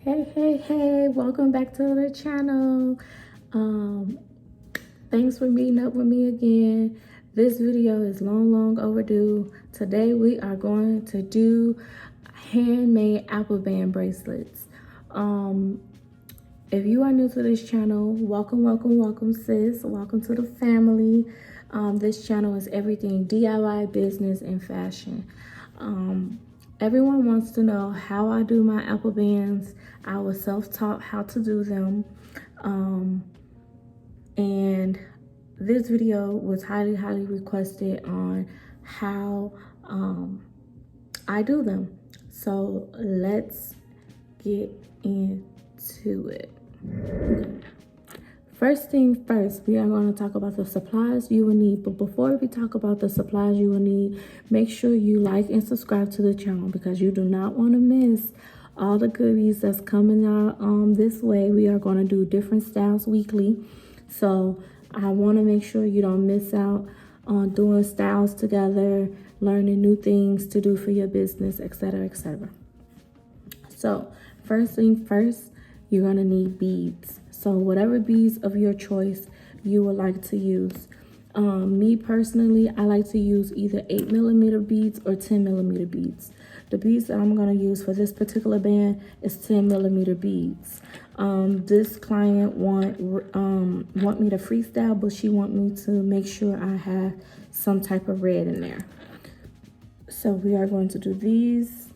Hey, welcome back to the channel. Thanks for meeting up with me again. This video is long overdue. Today we are going to do handmade apple band bracelets. If you are new to this channel, welcome sis. Welcome to the family. This channel is everything DIY, business, and fashion. Everyone wants to know how I do my apple bands. I was self-taught how to do them. And this video was highly requested on how I do them. So let's get into it. First thing first, we are going to talk about the supplies you will need. But before we talk about the supplies you will need, make sure you like and subscribe to the channel because you do not want to miss all the goodies that's coming out this way. We are going to do different styles weekly. So I want to make sure you don't miss out on doing styles together, learning new things to do for your business, etc., etc. So first thing first, you're going to need beads. So whatever beads of your choice you would like to use. Me personally, I like to use either 8mm beads or 10mm beads. The beads that I'm going to use for this particular band is 10mm beads. This client want me to freestyle, but she want me to make sure I have some type of red in there. So we are going to do these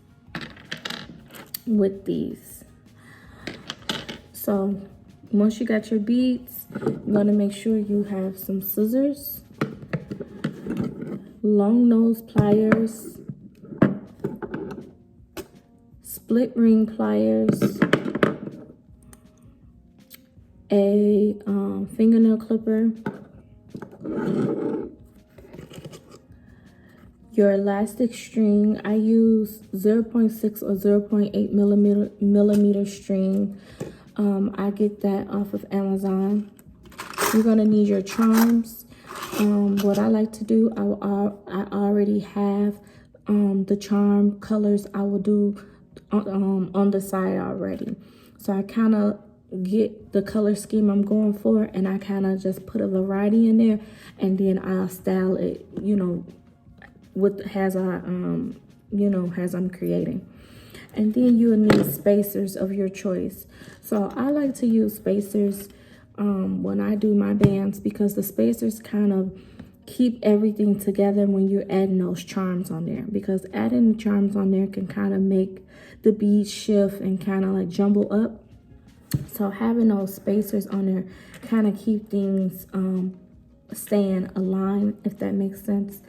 with these. So once you got your beads, you're going to make sure you have some scissors, long nose pliers, split ring pliers, a fingernail clipper, your elastic string. I use 0.6 or 0.8 millimeter string. I get that off of Amazon. You're gonna need your charms. What I like to do, I already have the charm colors I will do on the side already. So I kind of get the color scheme I'm going for, and I kind of just put a variety in there, and then I'll style it, as I'm creating. And then you will need spacers of your choice. So I like to use spacers when I do my bands because the spacers kind of keep everything together when you're adding those charms on there. Because adding the charms on there can kind of make the beads shift and kind of like jumble up. So having those spacers on there kind of keep things staying aligned, if that makes sense.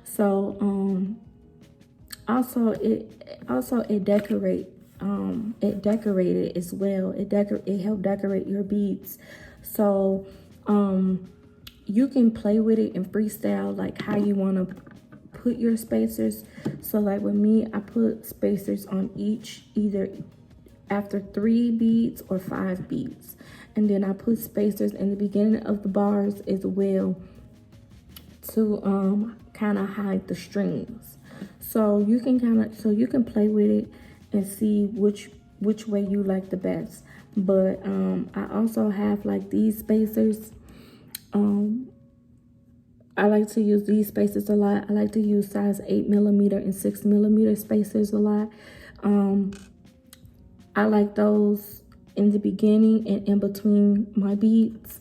So also it decorated as well. It helped decorate your beads. So you can play with it and freestyle like how you want to put your spacers. So like with me, I put spacers on each, either after 3 beads or 5 beads, and then I put spacers in the beginning of the bars as well to kind of hide the strings. So you can play with it and see which way you like the best. But I also have like these spacers. I like to use these spacers a lot. I like to use size 8mm and 6mm spacers a lot. I like those in the beginning and in between my beads.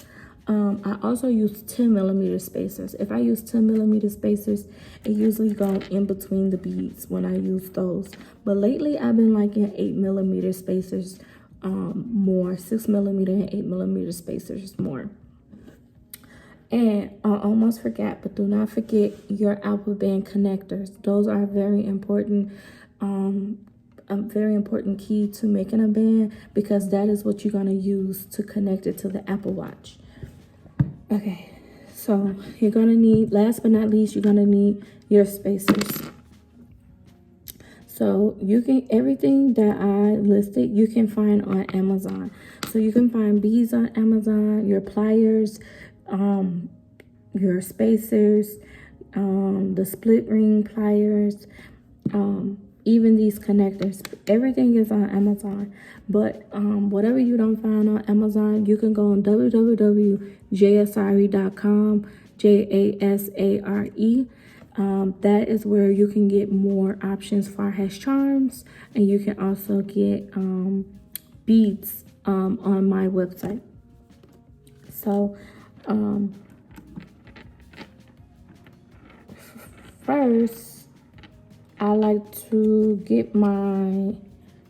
I also use 10mm spacers. If I use 10mm spacers, it usually goes in between the beads when I use those. But lately, I've been liking 8mm spacers more, 6mm and 8mm spacers more. And I almost forgot, but do not forget your apple band connectors. Those are very important. A very important key to making a band because that is what you're going to use to connect it to the Apple Watch. Okay, so you're going to need, last but not least, you're going to need your spacers. So you can, everything that I listed, you can find on Amazon. So you can find beads on Amazon, your pliers, your spacers, the split ring pliers, even these connectors, everything is on Amazon. But whatever you don't find on Amazon, you can go on www.jasare.com, JASARE. That is where you can get more options as far as charms, and you can also get beads on my website. So first, I like to get my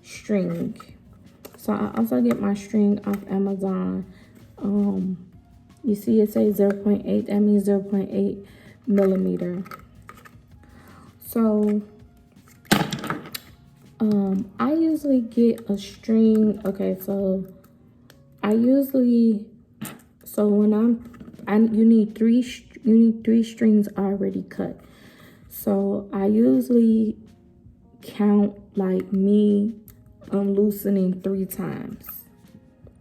string. So I also get my string off Amazon. You see it says 0.8, that means 0.8 millimeter. So I usually get a string. Okay, so when you need three strings already cut. So I usually count like me unloosening 3 times,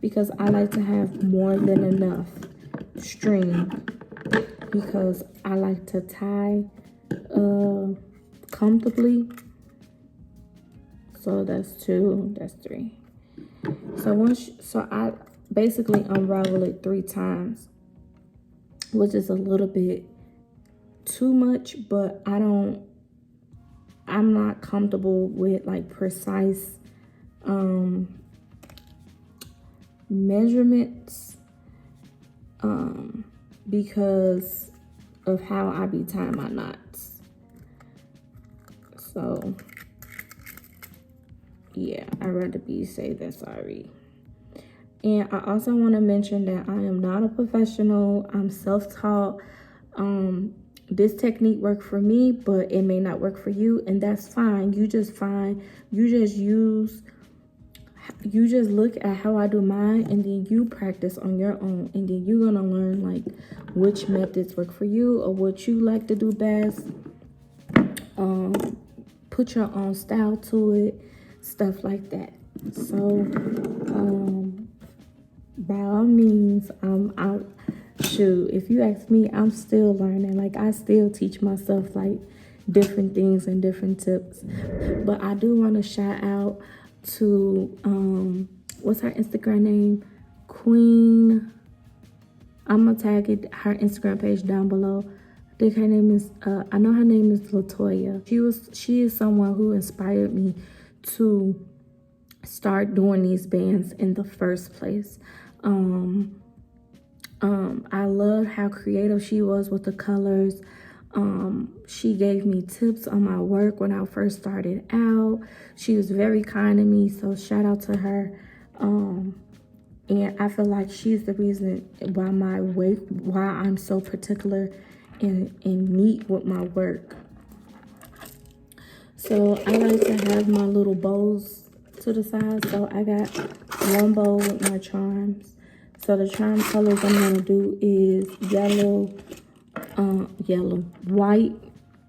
because I like to have more than enough string, because I like to tie comfortably. So that's 2, that's 3. So I basically unravel it 3 times, which is a little bit too much, but I'm not comfortable with like precise measurements because of how I be tying my knots. So yeah, I'd rather be safe than sorry. And I also want to mention that I am not a professional. I'm self-taught. This technique worked for me, but it may not work for you, and that's fine. You just look at how I do mine, and then you practice on your own, and then you're gonna learn like which methods work for you or what you like to do best. Put your own style to it, stuff like that. So by all means, I'm out. Shoot, if you ask me, I'm still learning. Like, I still teach myself like different things and different tips. But I do want to shout out to what's her Instagram name? Queen. I'm gonna tag her Instagram page down below. I think her name is I know her name is Latoya. She is someone who inspired me to start doing these bands in the first place. I love how creative she was with the colors. She gave me tips on my work when I first started out. She was very kind to me, so shout out to her. And I feel like she's the reason why I'm so particular and neat with my work. So I like to have my little bows to the side. So I got one bowl with my charms. So the charm colors I'm gonna do is yellow, white,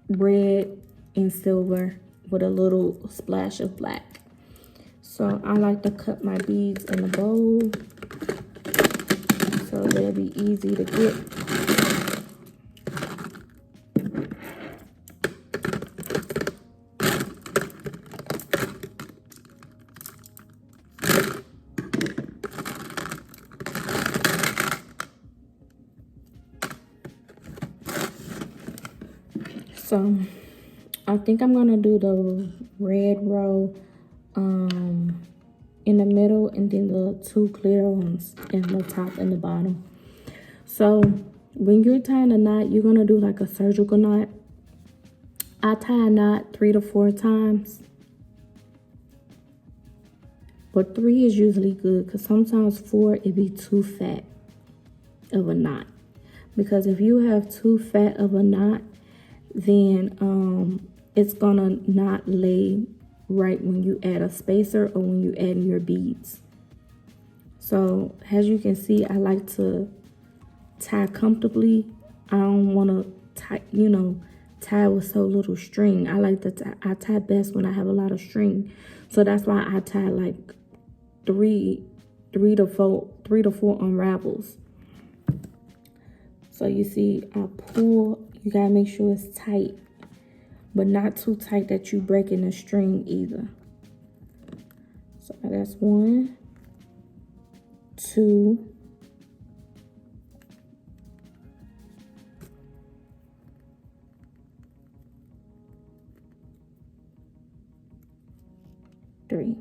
red, and silver with a little splash of black. So I like to cut my beads in the bowl so they'll be easy to get. So I think I'm gonna do the red row in the middle, and then the 2 clear ones in the top and the bottom. So when you're tying a knot, you're gonna do like a surgical knot. I tie a knot 3 to 4 times, but 3 is usually good, because sometimes 4 it'd be too fat of a knot. Because if you have too fat of a knot, then it's gonna not lay right when you add a spacer or when you add in your beads. So as you can see, I like to tie comfortably. I don't want to tie with so little string. I like to I tie best when I have a lot of string. So that's why I tie like 3 to 4 unravels. So you see, I pull. You gotta make sure it's tight. but not too tight that you breaking the string either. So that's 1, 2, 3.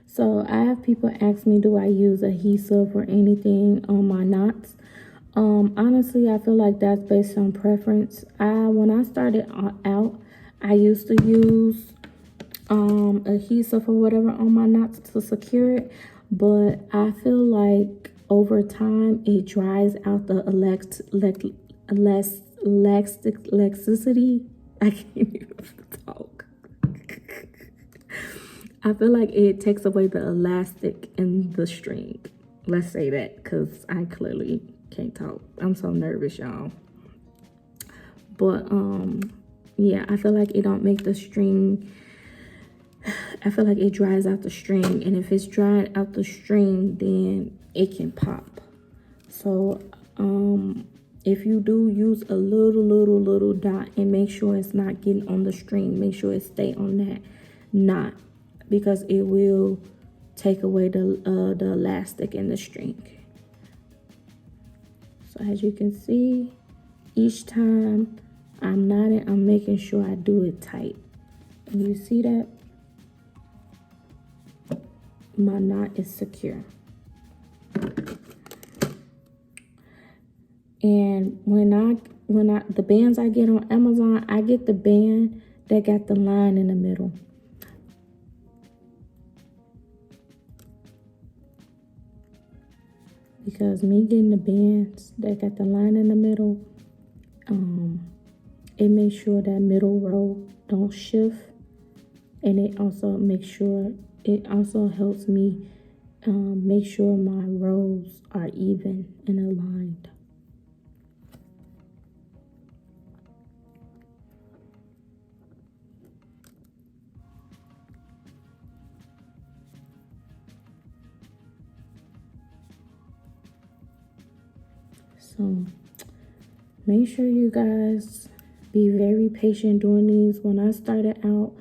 So I have people ask me, do I use adhesive or anything on my knots? Honestly, I feel like that's based on preference. When I started out, I used to use adhesive or whatever on my knots to secure it, but I feel like over time it dries out the elasticity. I can't even talk. I feel like it takes away the elastic in the string. Let's say that, because I clearly can't talk. I'm so nervous, y'all. But yeah, I feel like it don't make the string, I feel like it dries out the string, and if it's dried out the string, then it can pop. So if you do, use a little dot and make sure it's not getting on the string. Make sure it stay on that knot, because it will take away the elastic in the string. So as you can see, each time I'm knotting, I'm making sure I do it tight. And you see that? My knot is secure. And when I the bands I get on Amazon, I get the band that got the line in the middle. Because me getting the bands that got the line in the middle, it makes sure that middle row don't shift, and it also helps me make sure my rows are even and aligned. So make sure you guys be very patient doing these. When I started out,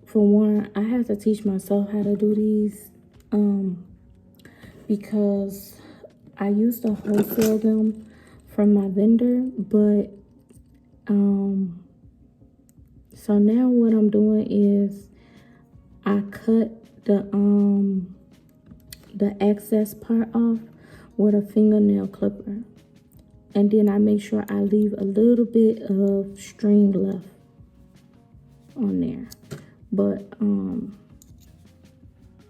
for one, I had to teach myself how to do these because I used to wholesale them from my vendor, but so now what I'm doing is I cut the excess part off with a fingernail clipper. And then I make sure I leave a little bit of string left on there. But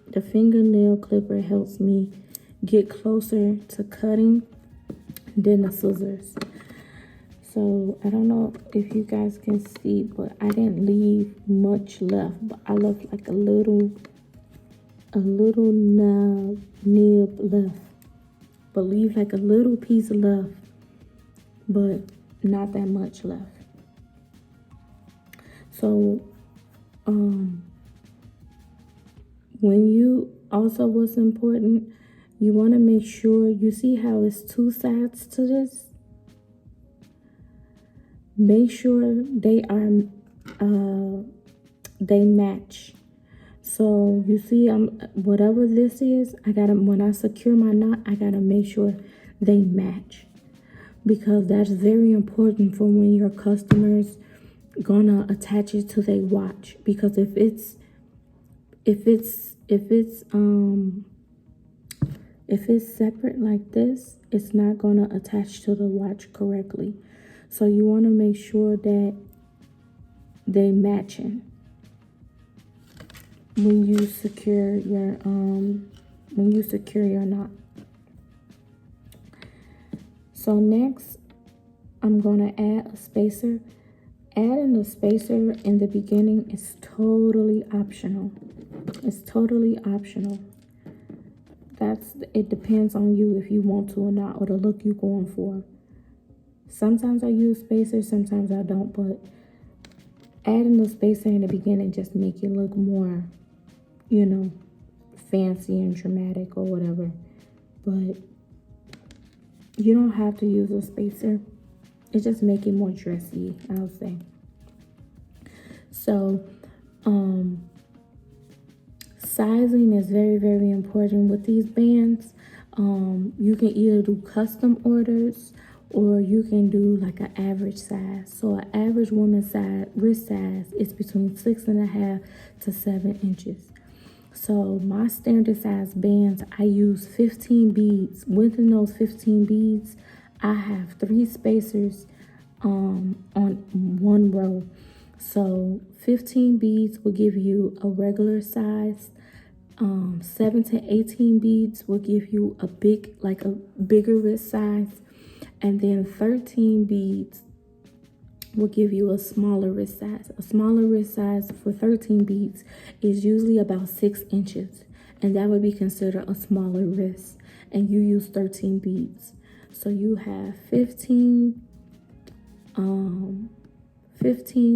the fingernail clipper helps me get closer to cutting than the scissors. So I don't know if you guys can see, but I didn't leave much left. But I left like a little nib left. But leave like a little piece left, but not that much left. So when you also, what's important, you want to make sure you see how it's 2 sides to this. Make sure they match. So you see, whatever this is, when I secure my knot, I gotta make sure they match, because that's very important for when your customers gonna attach it to their watch. Because if it's separate like this, it's not gonna attach to the watch correctly. So you want to make sure that they matching when you secure your knot. So next, I'm gonna add a spacer. Adding a spacer in the beginning is totally optional. It's totally optional. It depends on you if you want to or not, or the look you're going for. Sometimes I use spacers, sometimes I don't, but adding the spacer in the beginning just make it look more, fancy and dramatic or whatever. But you don't have to use a spacer it just make it more dressy, I'll say. So sizing is very, very important with these bands. You can either do custom orders or you can do like an average size. So an average woman's size, wrist size, is between 6.5 to 7 inches. So my standard size bands, I use 15 beads. Within those 15 beads, I have 3 spacers on one row. So 15 beads will give you a regular size. 7 to 18 beads will give you a bigger wrist size. And then 13 beads will give you a smaller wrist size. A smaller wrist size for 13 beads is usually about 6 inches. And that would be considered a smaller wrist. And you use 13 beads. So you have 15,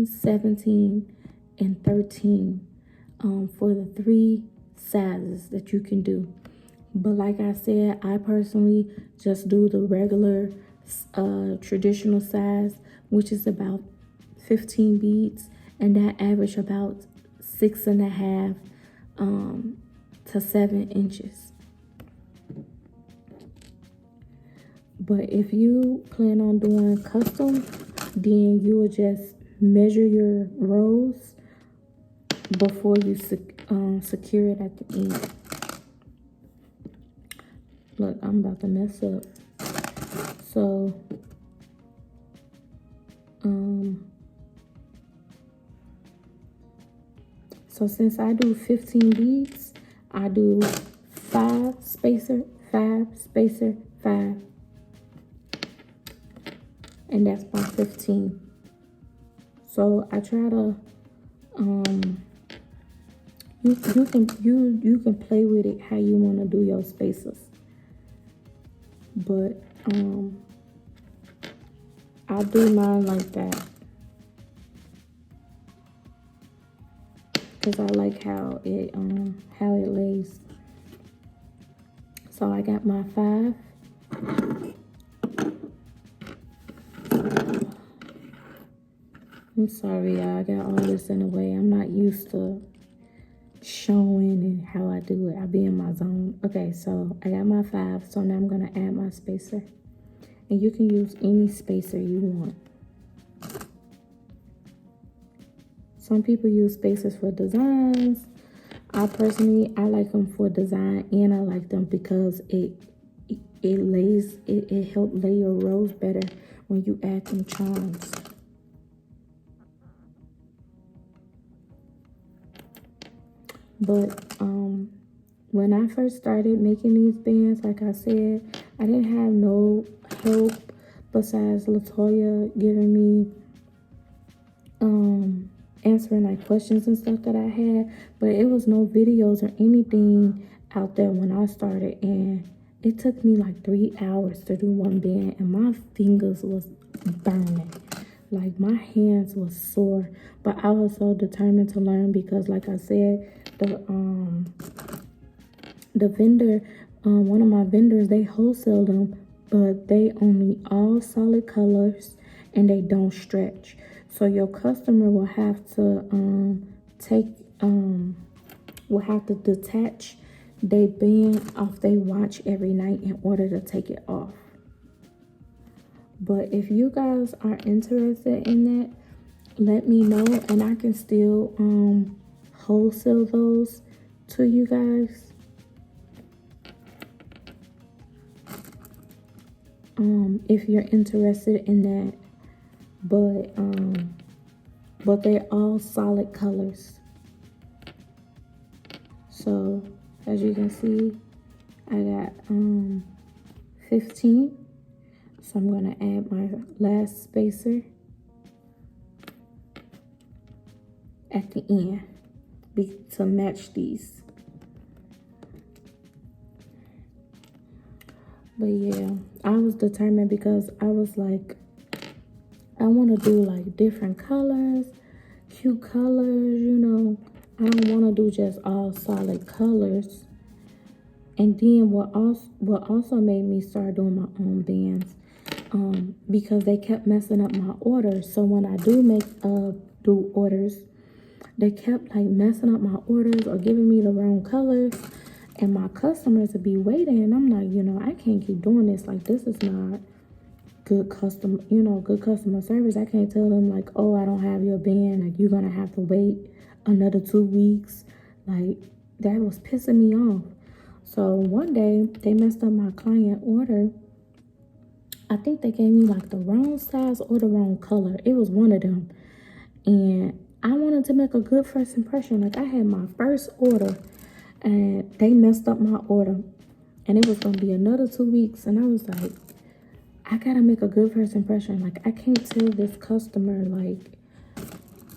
17, and 13 for the 3 sizes that you can do. But like I said, I personally just do the regular traditional size, which is about 15 beads, and that average about 6.5 to 7 inches. But if you plan on doing custom, then you will just measure your rows before you secure it at the end. Look, I'm about to mess up. So since I do 15 beads, I do 5 spacer, 5 spacer, 5. And that's my 15. So I try to you can play with it how you want to do your spacers. But I do mine like that because I like how it lays. So I got my 5. I'm sorry, y'all. I got all this in the way. I'm not used to showing and how I do it. I be in my zone. Okay, so I got my 5. So now I'm gonna add my spacer, and you can use any spacer you want. Some people use spacers for designs. I personally like them for design, and I like them because it helps lay your rows better when you add them charms. But when I first started making these bands, like I said, I didn't have no help besides Latoya giving me answering like questions and stuff that I had. But it was no videos or anything out there when I started, and it took me like 3 hours to do one band, and my fingers was burning. Like my hands was sore, but I was so determined to learn because, like I said, the vendor, one of my vendors, they wholesale them, but they only all solid colors and they don't stretch. So your customer will have to detach their band off their watch every night in order to take it off. But if you guys are interested in that, let me know, and I can still wholesale those to you guys. If you're interested in that. But they're all solid colors. So as you can see, I got 15. So I'm gonna add my last spacer at the end to match these. But yeah, I was determined because I was like, I want to do like different colors, cute colors, you know. I don't want to do just all solid colors. And then what also made me start doing my own bands because they kept messing up my orders. So when I do orders, they kept like messing up my orders or giving me the wrong colors, and my customers would be waiting, and I'm like, I can't keep doing this. Like, this is not good customer service. I can't tell them like, oh, I don't have your band, like you're gonna have to wait another 2 weeks. Like, that was pissing me off. So one day they messed up my client order. I think they gave me like the wrong size or the wrong color. It was one of them. And I wanted to make a good first impression. Like, I had my first order and they messed up my order, and it was gonna be another 2 weeks. And I was like, I gotta make a good first impression. Like, I can't tell this customer like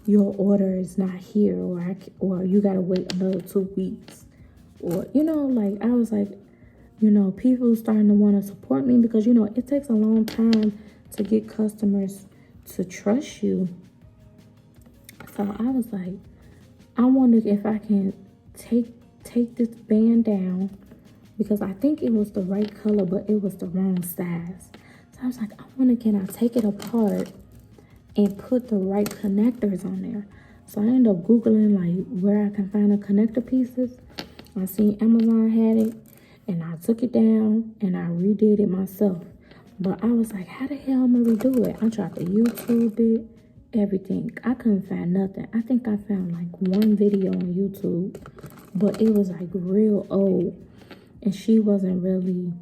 your order is not here, or you gotta wait another 2 weeks, or like, I was like, people starting to want to support me, because it takes a long time to get customers to trust you. So I was like, I wondered if I can take this band down, because I think it was the right color, but it was the wrong size. So I was like, can I take it apart and put the right connectors on there? So I ended up Googling like where I can find the connector pieces. I seen Amazon had it, and I took it down and I redid it myself. But I was like, how the hell am I gonna redo it? I tried to YouTube it, everything. I couldn't find nothing. I think I found like one video on YouTube, but it was like real old, and she wasn't really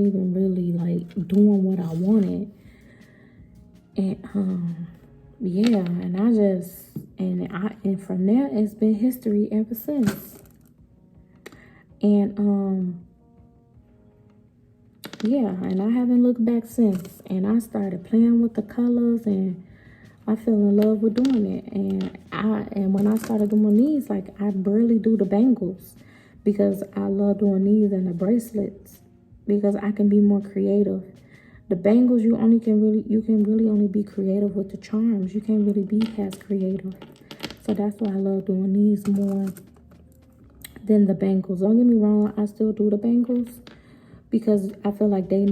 even really like doing what I wanted. And yeah, and from there it's been history ever since. And yeah, and I haven't looked back since. And I started playing with the colors, and I fell in love with doing it. And when I started doing these, like, I barely do the bangles, because I love doing these and the bracelets, because I can be more creative. The bangles, you can really only be creative with the charms. You can't really be past creative. So that's why I love doing these more than the bangles. Don't get me wrong, I still do the bangles, because I feel like they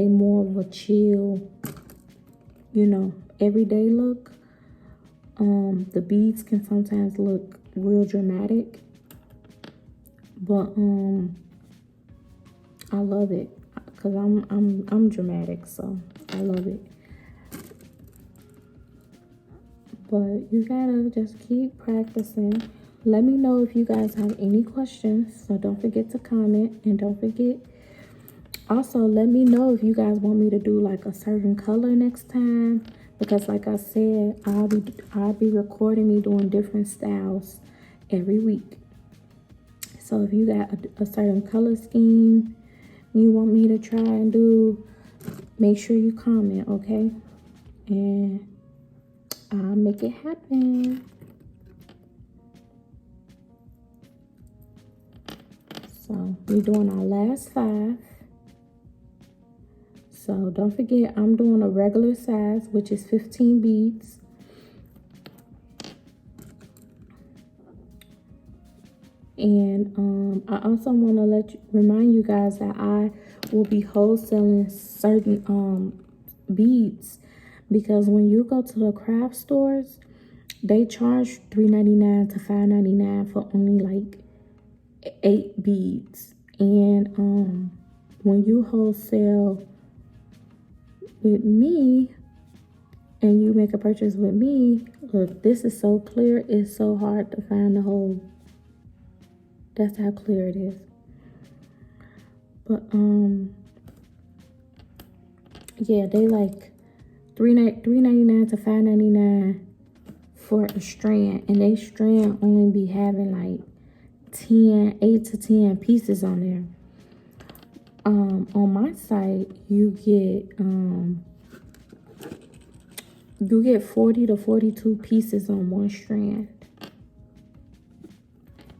more of a chill, everyday look. The beads can sometimes look real dramatic, but I love it, because I'm dramatic, so I love it. But you gotta just keep practicing. Let me know if you guys have any questions, so don't forget to comment, and don't forget, also let me know if you guys want me to do like a certain color next time, because like I said, I'll be recording me doing different styles every week. So if you got a certain color scheme you want me to try and do, make sure you comment, okay? And I'll make it happen. So we're doing our last 5. So don't forget, I'm doing a regular size, which is 15 beads. And I also want to remind you guys that I will be wholesaling certain beads, because when you go to the craft stores, they charge $3.99 to $5.99 for only like 8 beads. And when you wholesale with me and you make a purchase with me, look, this is so clear, it's so hard to find the hole. That's how clear it is. But yeah, they like $3.99 to $5.99 for a strand, and they strand only be having like 8 to 10 pieces on there. On my site, you get 40 to 42 pieces on one strand,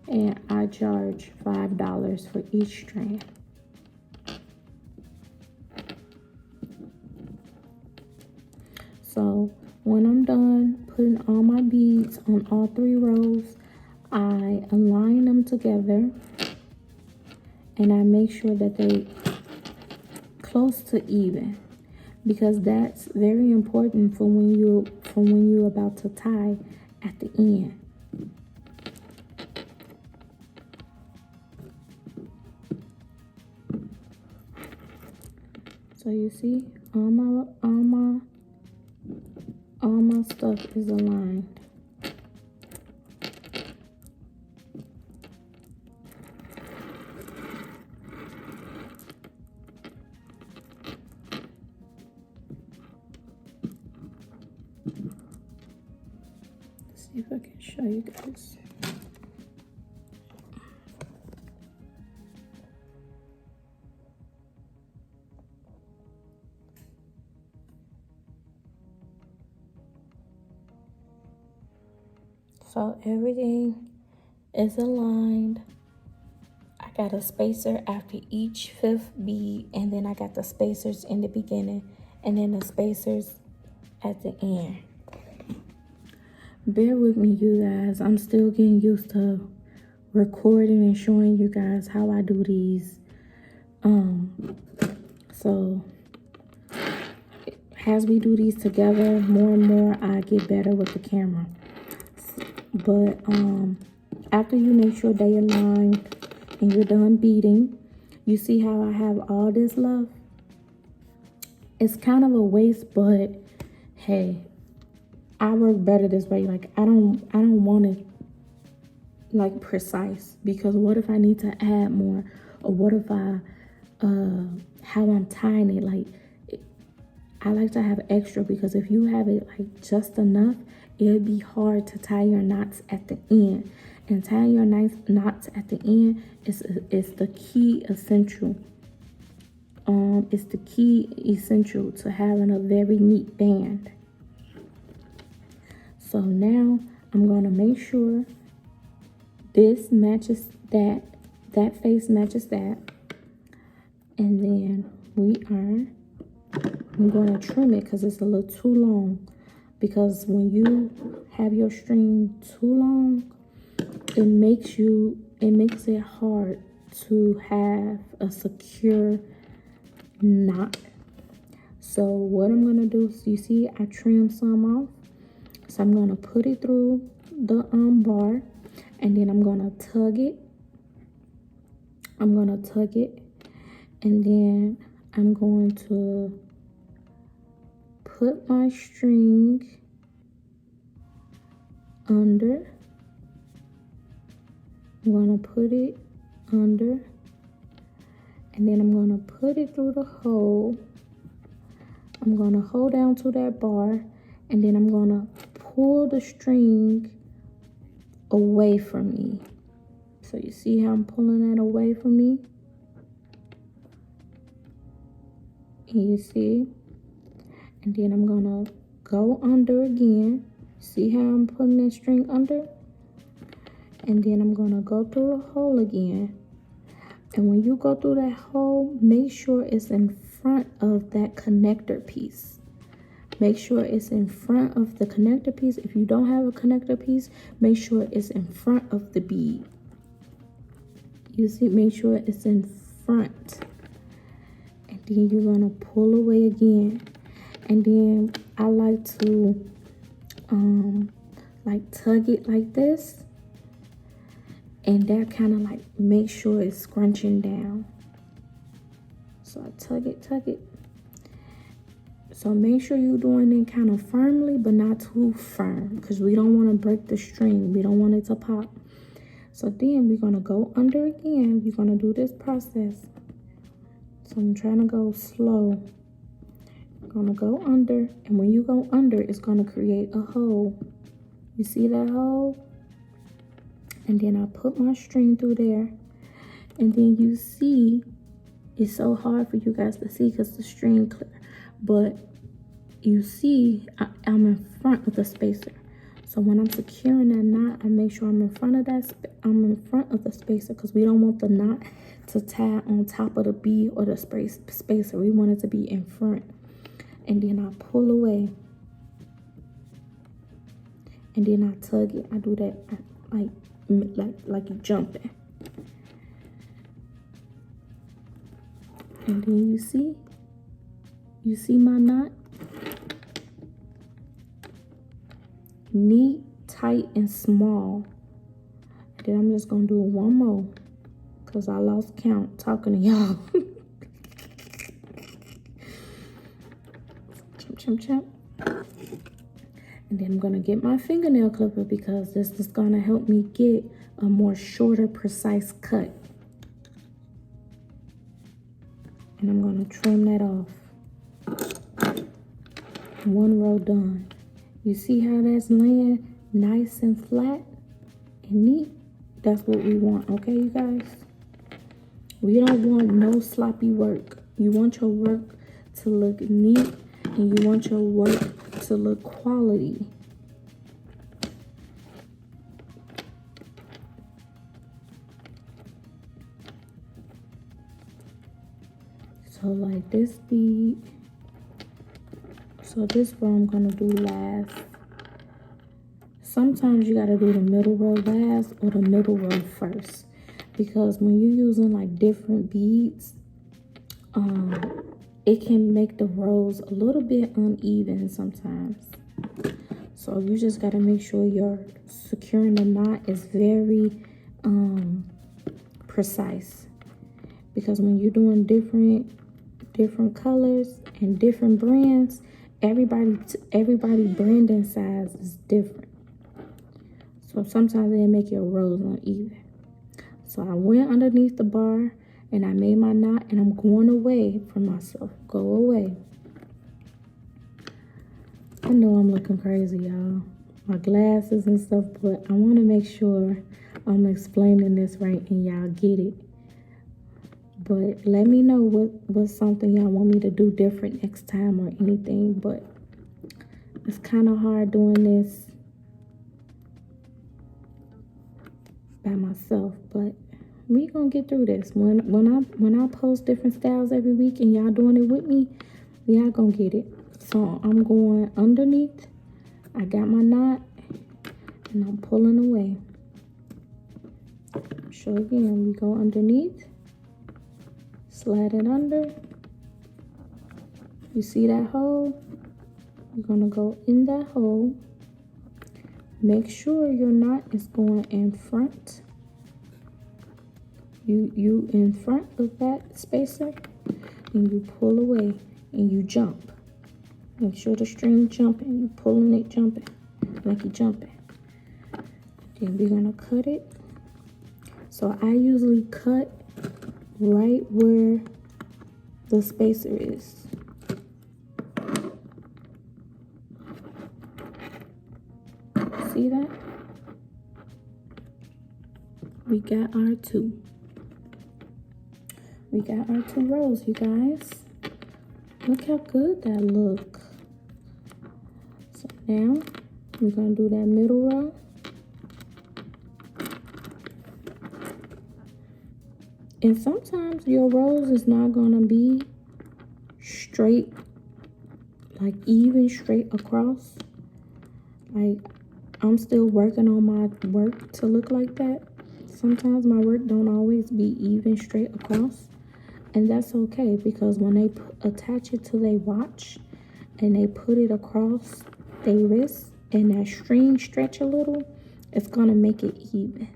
and I charge $5 for each strand. So when I'm done putting all my beads on all 3 rows, I align them together, and I make sure that they close to even, because that's very important for when you're about to tie at the end. So you see, all my stuff is aligned. Let's see if I can show you guys. So everything is aligned. I got a spacer after each 5th bead, and then I got the spacers in the beginning, and then the spacers at the end. Bear with me, you guys. I'm still getting used to recording and showing you guys how I do these. So as we do these together, more and more I get better with the camera. But after you make sure they aligned and you're done beading, you see how I have all this left? It's kind of a waste, but hey, I work better this way. Like I don't want it like precise, because what if I need to add more, or what if I how I'm tying it, like I like to have extra, because if you have it like just enough, it'll be hard to tie your knots at the end. And tying your knots at the end is the key essential. It's the key essential to having a very neat band. So now I'm gonna make sure this matches that, that face matches that, and then I'm gonna trim it because it's a little too long. Because when you have your string too long, it makes it hard to have a secure knot. So what I'm gonna do is, you see I trimmed some off, so I'm gonna put it through the bar, and then I'm gonna tug it, and then I'm going to put my string under. I'm gonna put it under, and then I'm gonna put it through the hole. I'm gonna hold down to that bar, and then I'm gonna pull the string away from me. So you see how I'm pulling that away from me? And you see? And then I'm gonna go under again. See how I'm putting that string under? And then I'm gonna go through the hole again. And when you go through that hole, make sure it's in front of that connector piece. Make sure it's in front of the connector piece. If you don't have a connector piece, make sure it's in front of the bead. You see, make sure it's in front. And then you're gonna pull away again. And then I like to like tug it like this, and that kind of like make sure it's scrunching down. So I tug it. So make sure you're doing it kind of firmly, but not too firm, because we don't want to break the string. We don't want it to pop. So then we're gonna go under again. We're gonna do this process. So I'm trying to go slow. I'm gonna go under, and when you go under, it's gonna create a hole. You see that hole? And then I put my string through there, and then you see, it's so hard for you guys to see because the string clear, but you see I'm in front of the spacer. So when I'm securing that knot, I make sure I'm in front of the spacer, because we don't want the knot to tie on top of the bead or the spacer. We want it to be in front. And then I pull away, and then I tug it. I do that like you jumping. And then you see my knot? Neat, tight, and small. And then I'm just gonna do one more because I lost count talking to y'all. Chimp, chimp, chimp. And then I'm gonna get my fingernail clipper because this is gonna help me get a more shorter, precise cut. And I'm gonna trim that off. One row done. You see how that's laying nice and flat and neat? That's what we want, okay, you guys? We don't want no sloppy work. You want your work to look neat and you want your work to look quality. So like this bead, so this row I'm gonna do last. Sometimes you gotta do the middle row last or the middle row first, because when you're using like different beads, it can make the rows a little bit uneven sometimes. So you just gotta make sure you're securing the knot is very precise, because when you're doing different colors and different brands, everybody branding size is different. So sometimes they make your rows uneven. So I went underneath the bar and I made my knot, and I'm going away from myself. Go away. I know I'm looking crazy, y'all. My glasses and stuff, but I want to make sure I'm explaining this right and y'all get it. But let me know what's something y'all want me to do different next time or anything. But it's kind of hard doing this by myself, but we gonna get through this. When I post different styles every week and y'all doing it with me, y'all gonna get it. So I'm going underneath. I got my knot and I'm pulling away. So again, we go underneath, slide it under. You see that hole? You're gonna go in that hole. Make sure your knot is going in front. You in front of that spacer, and you pull away and you jump. Make sure the string jumping. You pulling it, jumping like you jumping. Then we're gonna cut it. So I usually cut right where the spacer is. See that? We got our two. We got our 2 rows, you guys. Look how good that look. So now we're gonna do that middle row. And sometimes your rows is not gonna be straight, like even straight across. Like, I'm still working on my work to look like that. Sometimes my work don't always be even straight across. And that's okay, because when they attach it to their watch and they put it across their wrist and that string stretch a little, it's gonna make it even.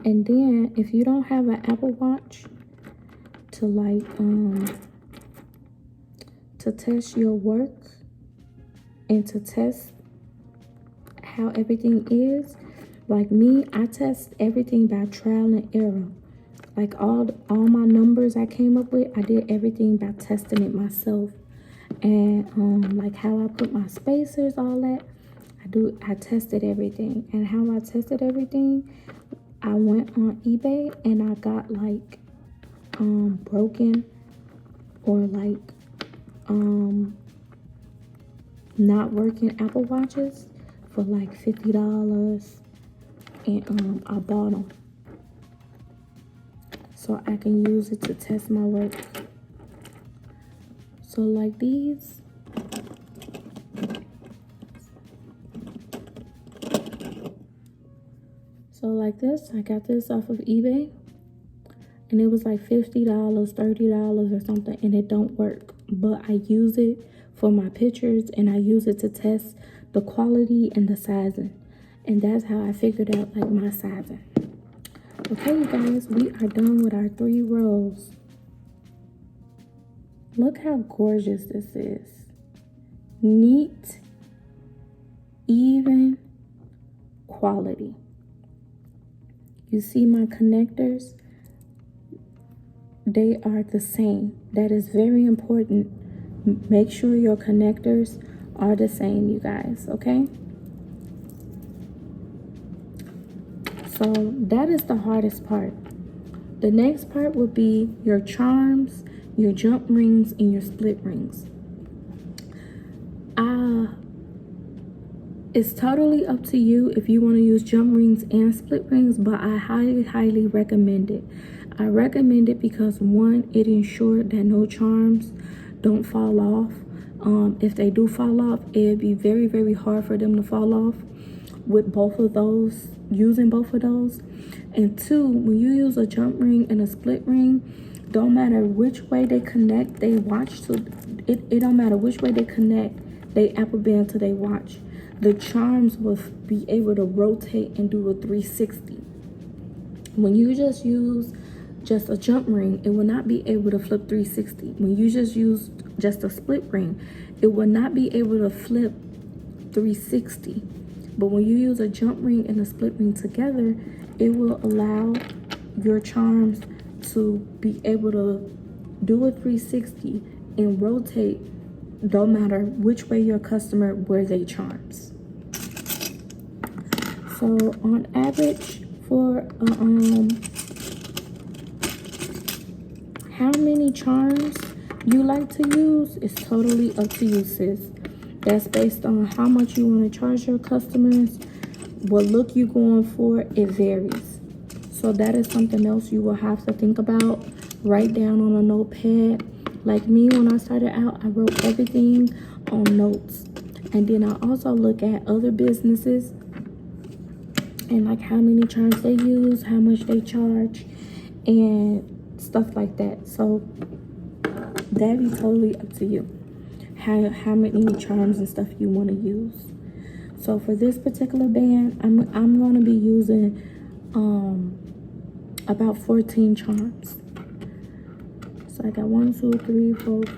And then if you don't have an Apple Watch to like to test your work and to test how everything is, like me, I test everything by trial and error. Like all my numbers I came up with, I did everything by testing it myself. And like how I put my spacers, all that, I tested everything. And how I tested everything, I went on eBay and I got like broken or like not working Apple Watches for like $50, and I bought them so I can use it to test my work. So like these, So like this, I got this off of eBay, and it was like $50, $30 or something, and it don't work. But I use it for my pictures, and I use it to test the quality and the sizing. And that's how I figured out like my sizing. Okay, you guys, we are done with our 3 rows. Look how gorgeous this is. Neat, even quality. You see my connectors? They are the same. That is very important. Make sure your connectors are the same, you guys, okay? So that is the hardest part. The next part would be your charms, your jump rings, and your split rings. It's totally up to you if you want to use jump rings and split rings, but I highly recommend it. I recommend it because, one, it ensures that no charms don't fall off. If they do fall off, it'd be very hard for them to fall off with both of those, using both of those. And 2, when you use a jump ring and a split ring, don't matter which way they connect they watch to it don't matter which way they connect they Apple band to they watch, the charms will be able to rotate and do a 360. When you just use just a jump ring, it will not be able to flip 360. When you just use just a split ring, it will not be able to flip 360. But when you use a jump ring and a split ring together, it will allow your charms to be able to do a 360 and rotate no matter which way your customer wears their charms. So on average, for how many charms you like to use is totally up to you, sis. That's based on how much you want to charge your customers, what look you going for. It varies. So that is something else you will have to think about. Write down on a notepad. Like me, when I started out, I wrote everything on notes. And then I also look at other businesses and like how many charms they use, how much they charge, and stuff like that. So that'd be totally up to you. How many charms and stuff you want to use. So for this particular band, I'm going to be using about 14 charms. So I got 1, 2, 3, 4, 5,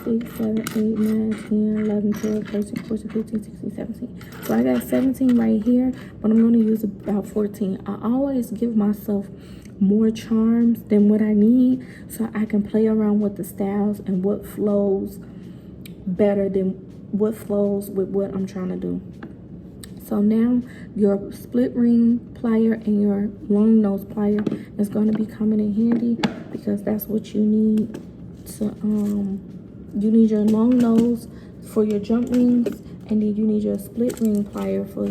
6, 7, 8, 9, 10, 11, 12, 13, 14, 15, 16, 17. So I got 17 right here, but I'm going to use about 14. I always give myself more charms than what I need so I can play around with the styles and what flows better than what flows with what I'm trying to do. So now your split ring plier and your long nose plier is going to be coming in handy because that's what you need to you need your long nose for your jump rings, and then you need your split ring plier for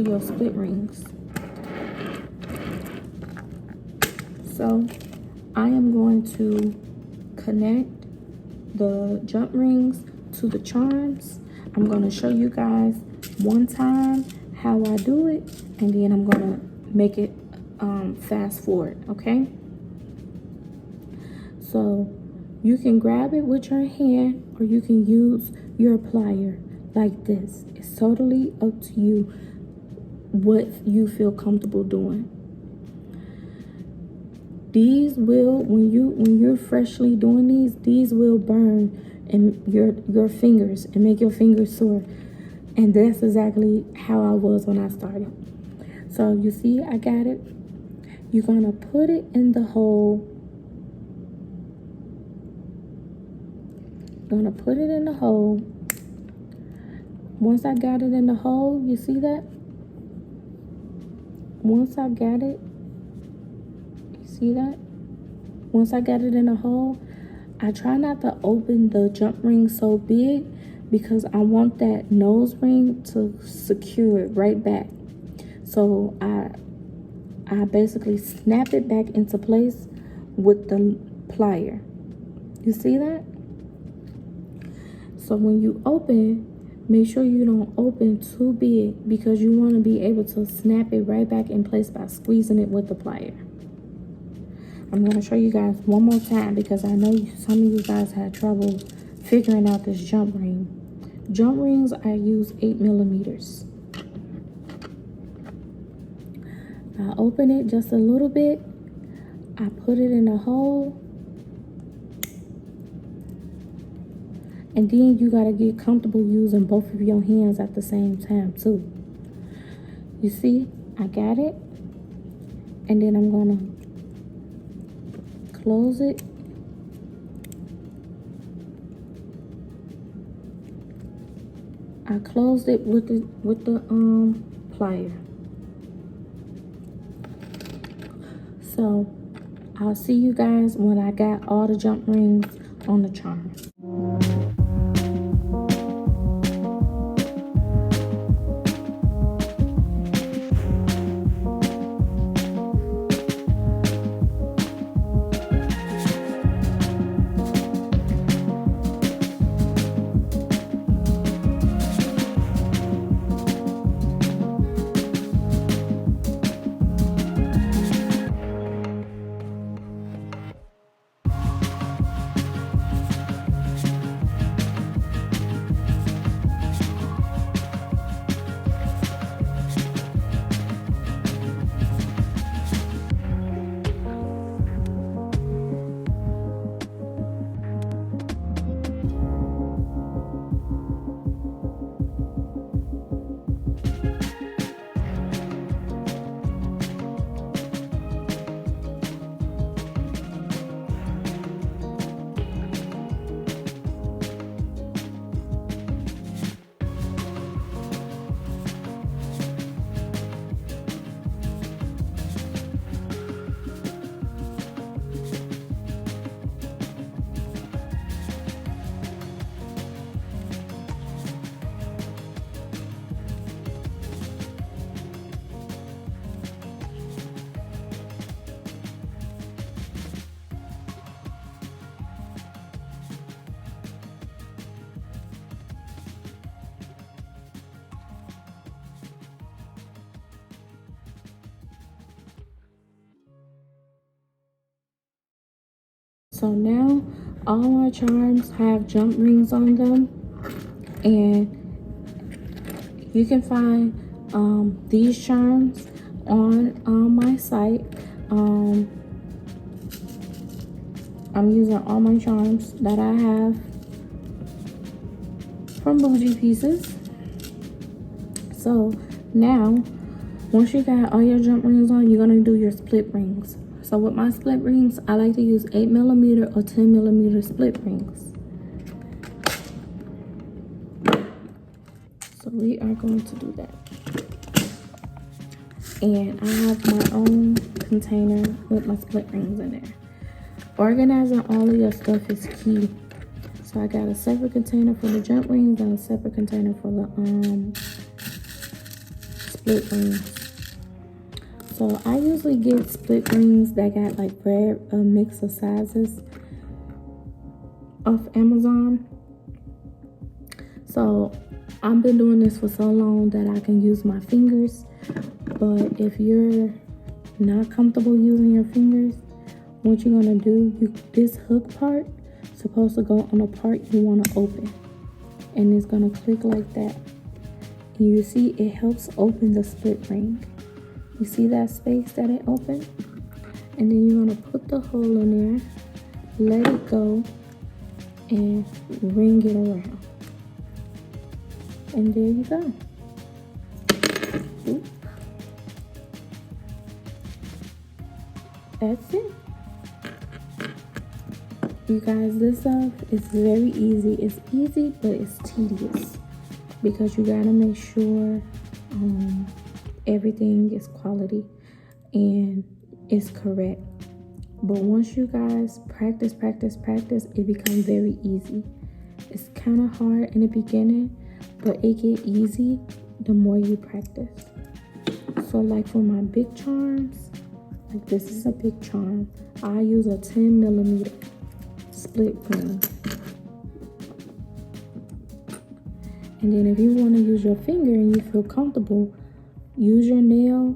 your split rings. So I am going to connect the jump rings to the charms. I'm going to show you guys one time how I do it, and then I'm going to make it fast forward, okay? So you can grab it with your hand or you can use your plier like this. It's totally up to you what you feel comfortable doing. These will, when you're freshly doing these will burn in your fingers and make your fingers sore. And that's exactly how I was when I started. So you see, I got it. You're gonna put it in the hole. Gonna put it in the hole. Once I got it in the hole, you see that? Once I got it, you see that? Once I got it in the hole, I try not to open the jump ring so big because I want that nose ring to secure it right back. So I basically snap it back into place with the plier. You see that? So when you open, make sure you don't open too big because you want to be able to snap it right back in place by squeezing it with the plier. I'm going to show you guys one more time because I know some of you guys had trouble figuring out this jump ring. Jump rings, I use 8 millimeters. I open it just a little bit. I put it in a hole. And then you got to get comfortable using both of your hands at the same time too. You see, I got it. And then I'm going to close it. I closed it with the plier. So I'll see you guys when I got all the jump rings on the charm. So now all my charms have jump rings on them, and you can find these charms on my site. I'm using all my charms that I have from Bougie Pieces. So now, once you got all your jump rings on, you're gonna do your split rings. So with my split rings, I like to use 8 millimeter or 10 millimeter split rings. So we are going to do that. And I have my own container with my split rings in there. Organizing all of your stuff is key. So I got a separate container for the jump rings and a separate container for the split rings. So I usually get split rings that got like a mix of sizes off Amazon. So I've been doing this for so long that I can use my fingers. But if you're not comfortable using your fingers, what you're gonna do, this hook part is supposed to go on the part you want to open, and it's gonna click like that. And you see it helps open the split ring. You see that space that it opened? And then you're gonna put the hole in there, let it go, and ring it around. And there you go. Oop. That's it. You guys, this stuff is very easy. It's easy, but it's tedious because you gotta make sure everything is quality and is correct. But once you guys practice, it becomes very easy. It's kind of hard in the beginning, but it get easy the more you practice. So like for my big charms, like this is a big charm, I use a 10 millimeter split ring. And then if you want to use your finger and you feel comfortable, use your nail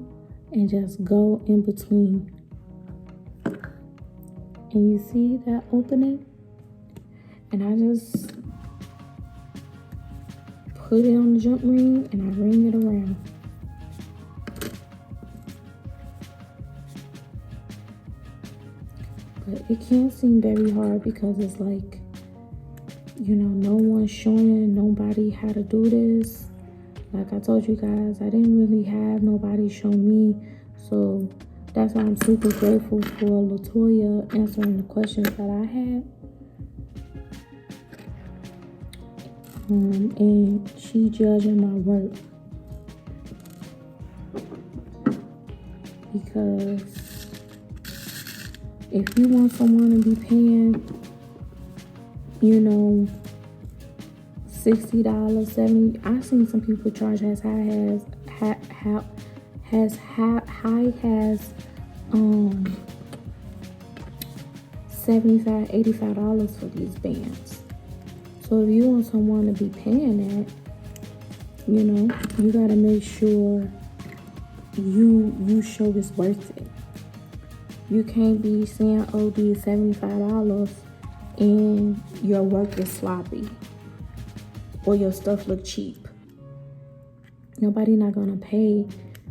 and just go in between. And you see that opening? And I just put it on the jump ring and I ring it around. But it can seem very hard because it's like, you know, no one's showing nobody how to do this. Like I told you guys, I didn't really have nobody show me. So that's why I'm super grateful for Latoya answering the questions that I had. And she judging my work. Because if you want someone to be paying, you know, $60, $70, I've seen some people charge as high as $75, $85 for these bands. So if you want someone to be paying that, you know, you gotta make sure you show it's worth it. You can't be saying, oh, these $75 and your work is sloppy or your stuff look cheap. Nobody not gonna pay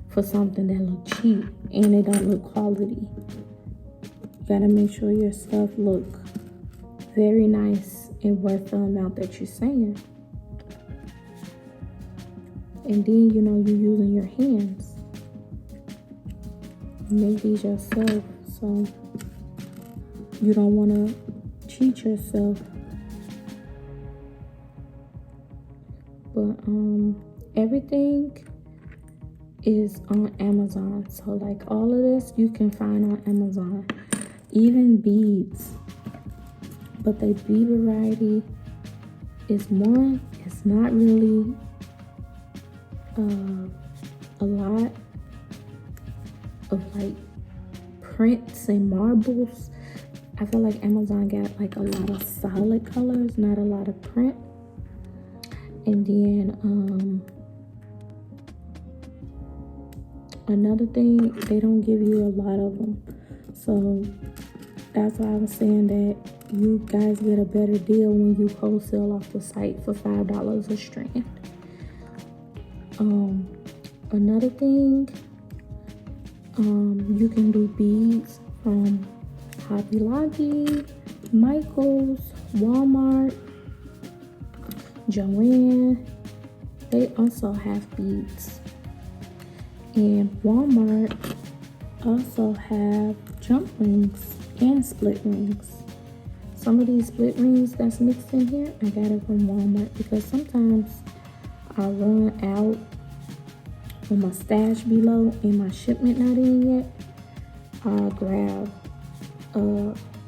for something that look cheap and it don't look quality. You gotta make sure your stuff look very nice and worth the amount that you're saying. And then, you know, you're using your hands. Make these yourself, so you don't want to cheat yourself. But everything is on Amazon. So like all of this you can find on Amazon. Even beads. But the bead variety is one, it's not really a lot of like prints and marbles. I feel like Amazon got like a lot of solid colors, not a lot of print. And then another thing, they don't give you a lot of them. So that's why I was saying that you guys get a better deal when you wholesale off the site for $5 a strand. Another thing, you can do beads from Hobby Lobby, Michael's, Walmart, Joanne. They also have beads. And Walmart also have jump rings and split rings. Some of these split rings that's mixed in here, I got it from Walmart because sometimes I run out when my stash be low and my shipment not in yet. I'll grab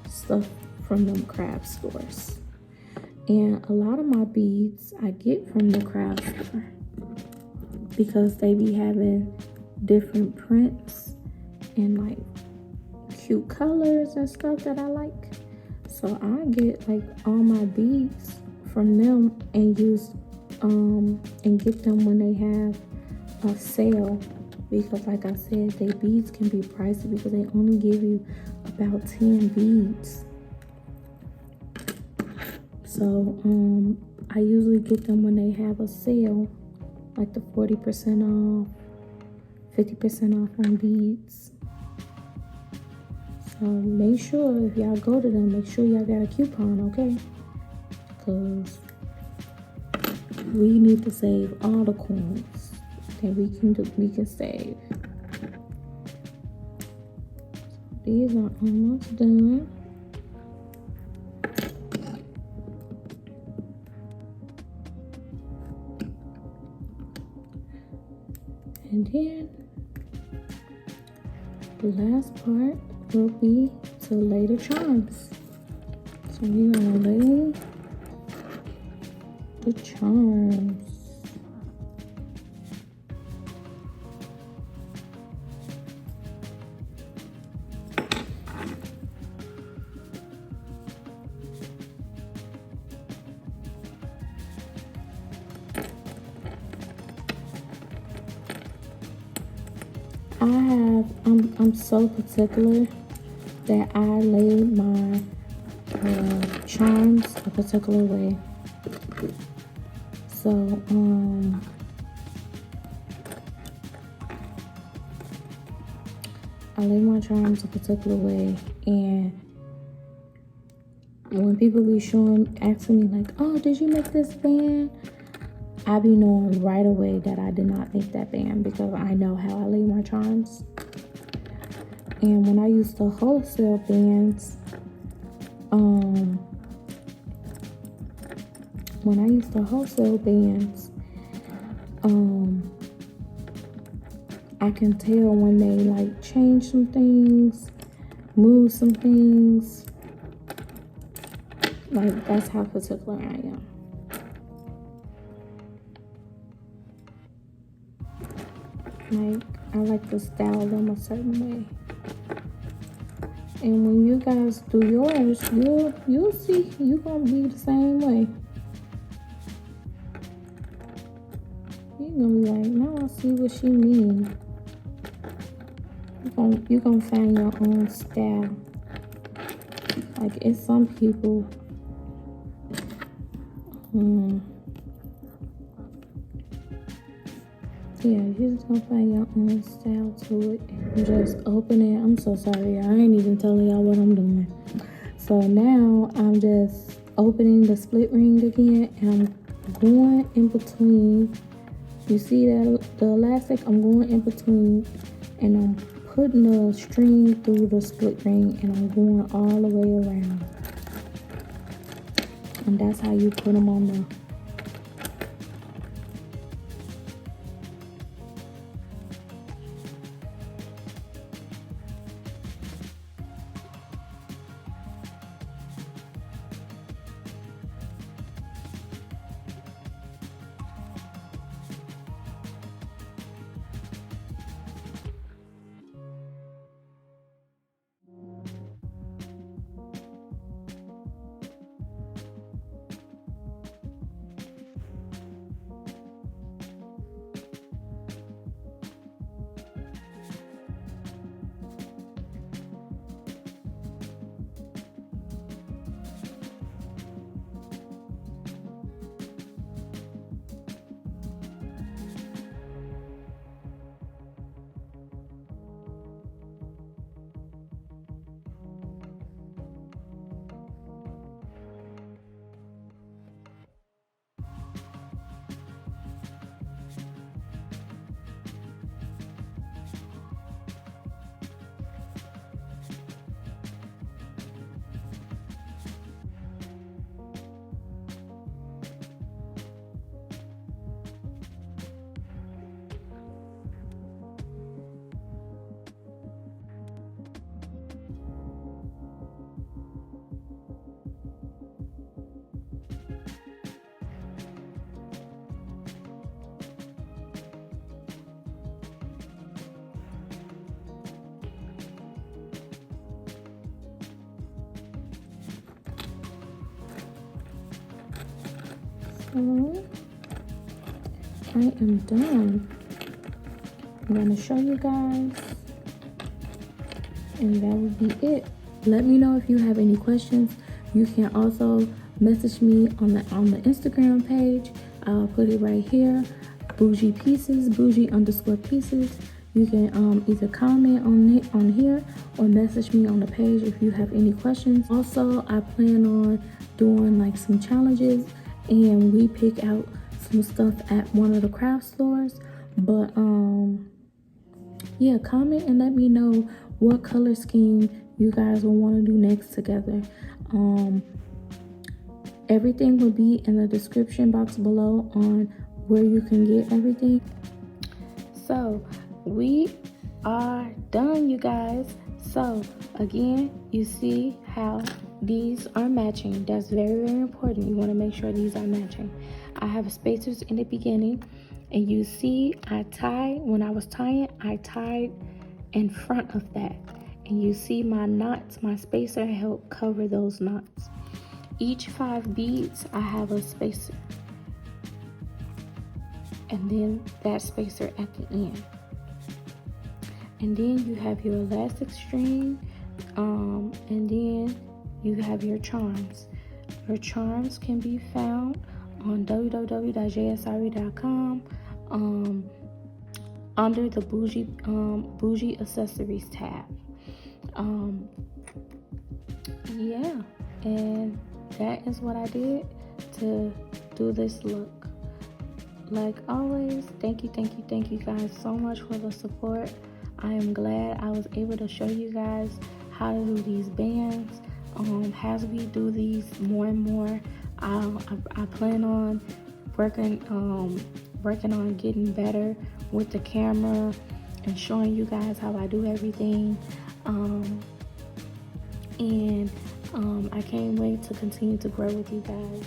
stuff from them craft stores. And a lot of my beads I get from the craft store because they be having different prints and like cute colors and stuff that I like. So I get like all my beads from them and use and get them when they have a sale, because like I said, they beads can be pricey because they only give you about 10 beads. So I usually get them when they have a sale, like the 40% off, 50% off on beads. So make sure if y'all go to them, make sure y'all got a coupon, okay? Because we need to save all the coins that we can save. These are almost done. And then the last part will be to lay the charms. So we're gonna lay the charms. I'm so particular that I lay my charms a particular way. So I lay my charms a particular way, and when people be asking me like, oh, did you make this band? I be knowing right away that I did not make that band, because I know how I lay my charms. And when I used to wholesale bands, I can tell when they like change some things, move some things. Like, that's how particular I am. Like, I like to style them a certain way. And when you guys do yours, you'll see you're gonna be the same way. You're gonna be like, now I see what she means. You're gonna find your own style. Like, it's some people, yeah, you're just gonna find your own style to it. And just open it. I'm so sorry, I ain't even telling y'all what I'm doing. So now I'm just opening the split ring again, and I'm going in between. You see that the elastic? I'm going in between, and I'm putting the string through the split ring, and I'm going all the way around. And that's how you put them on there. So I am done. I'm gonna show you guys, and that will be it. Let me know if you have any questions. You can also message me on the Instagram page. I'll put it right here, bougie _ pieces. You can either comment on here or message me on the page if you have any questions. Also, I plan on doing like some challenges, and we pick out some stuff at one of the craft stores. But yeah, comment and let me know what color scheme you guys will want to do next together. Everything will be in the description box below on where you can get everything. So we are done, you guys. So again, you see how these are matching. That's very, very important. You want to make sure these are matching. I have spacers in the beginning, and you see when I was tying, I tied in front of that. And you see my knots, my spacer helped cover those knots. Each 5 beads, I have a spacer. And then that spacer at the end. And then you have your elastic string, and then you have your charms. Your charms can be found on www.jsre.com under the bougie accessories tab. Yeah, and that is what I did to do this look. Like always, thank you guys so much for the support. I am glad I was able to show you guys how to do these bands. As we do these more and more, I plan on working on getting better with the camera and showing you guys how I do everything. And I can't wait to continue to grow with you guys.